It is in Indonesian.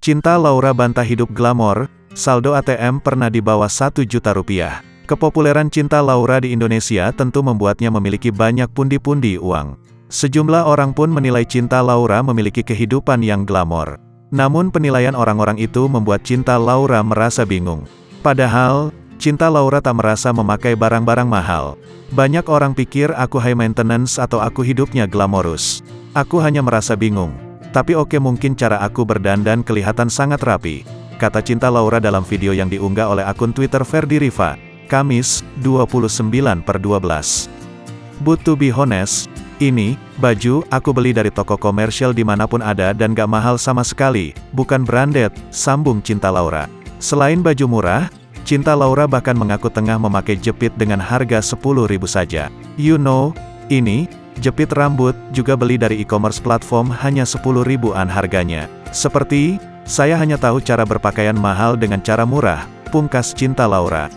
Cinta Laura bantah hidup glamor, saldo ATM pernah di bawah 1 juta rupiah. Kepopuleran Cinta Laura di Indonesia tentu membuatnya memiliki banyak pundi-pundi uang. Sejumlah orang pun menilai Cinta Laura memiliki kehidupan yang glamor. Namun penilaian orang-orang itu membuat Cinta Laura merasa bingung. Padahal, Cinta Laura tak merasa memakai barang-barang mahal. Banyak orang pikir aku high maintenance atau aku hidupnya glamorous. Aku hanya merasa bingung. Tapi oke, mungkin cara aku berdandan kelihatan sangat rapi, kata Cinta Laura dalam video yang diunggah oleh akun Twitter Ferdi Riva, Kamis, 29/12. But to be honest, ini baju aku beli dari toko komersial dimanapun ada dan gak mahal sama sekali, bukan branded, sambung Cinta Laura. Selain baju murah, Cinta Laura bahkan mengaku tengah memakai jepit dengan harga 10.000 saja. You know, ini jepit rambut juga beli dari e-commerce platform hanya 10.000-an harganya. Seperti, saya hanya tahu cara berpakaian mahal dengan cara murah, pungkas Cinta Laura.